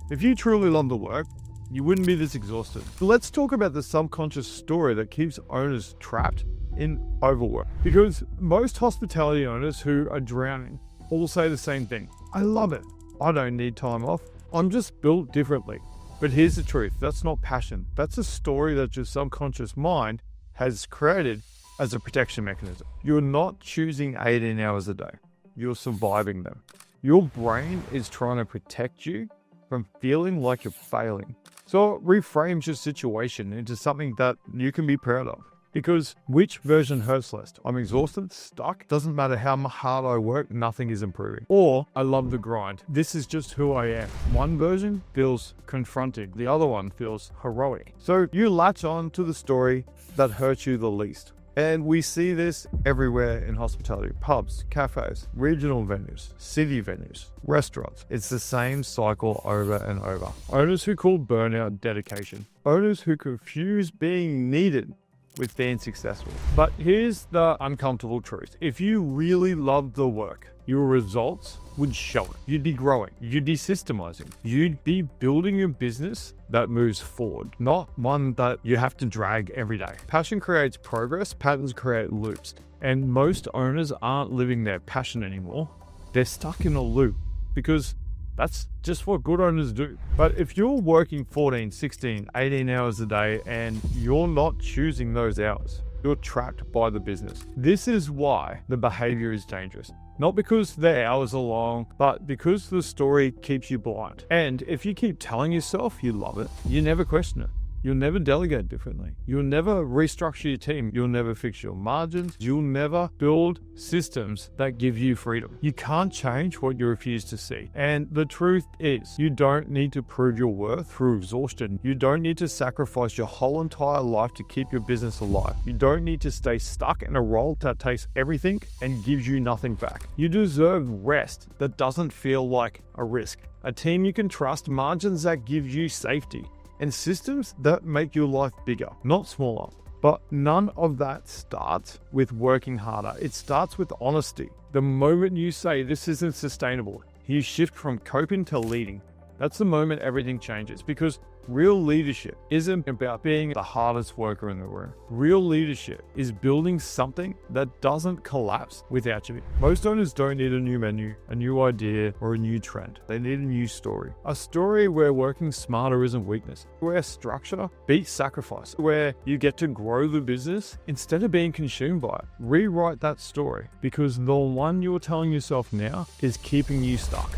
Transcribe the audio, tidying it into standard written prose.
If you truly love the work, you wouldn't be this exhausted. Let's talk about the subconscious story that keeps owners trapped in overwork. Because most hospitality owners who are drowning all say the same thing. I love it. I don't need time off. I'm just built differently. But here's the truth. That's not passion. That's a story that your subconscious mind has created as a protection mechanism. You're not choosing 18 hours a day. You're surviving them. Your brain is trying to protect you from feeling like you're failing. So it reframes your situation into something that you can be proud of. Because which version hurts less? I'm exhausted, stuck, doesn't matter how hard I work, nothing is improving. Or I love the grind. This is just who I am. One version feels confronting. The other one feels heroic. So you latch on to the story that hurts you the least. And we see this everywhere in hospitality: pubs, cafes, regional venues, city venues, restaurants. It's the same cycle over and over. Owners who call burnout dedication. Owners who confuse being needed with being successful. But here's the uncomfortable truth. If you really love the work, your results would show it. You'd be growing. You'd be systemizing. You'd be building a business that moves forward, not one that you have to drag every day. Passion creates progress. Patterns create loops. And most owners aren't living their passion anymore. They're stuck in a loop because that's just what good owners do. But if you're working 14, 16, 18 hours a day and you're not choosing those hours, you're trapped by the business. This is why the behavior is dangerous. Not because the hours are long, but because the story keeps you blind. And if you keep telling yourself you love it, you never question it. You'll never delegate differently. You'll never restructure your team. You'll never fix your margins. You'll never build systems that give you freedom. You can't change what you refuse to see. And the truth is, you don't need to prove your worth through exhaustion. You don't need to sacrifice your whole entire life to keep your business alive. You don't need to stay stuck in a role that takes everything and gives you nothing back. You deserve rest that doesn't feel like a risk. A team you can trust, margins that give you safety, and systems that make your life bigger, not smaller. But none of that starts with working harder. It starts with honesty. The moment you say this isn't sustainable, you shift from coping to leading. That's the moment everything changes, because real leadership isn't about being the hardest worker in the room. Real leadership is building something that doesn't collapse without you. Most owners don't need a new menu, a new idea, or a new trend. They need a new story. A story where working smarter isn't weakness, where structure beats sacrifice, where you get to grow the business instead of being consumed by it. Rewrite that story, because the one you're telling yourself now is keeping you stuck.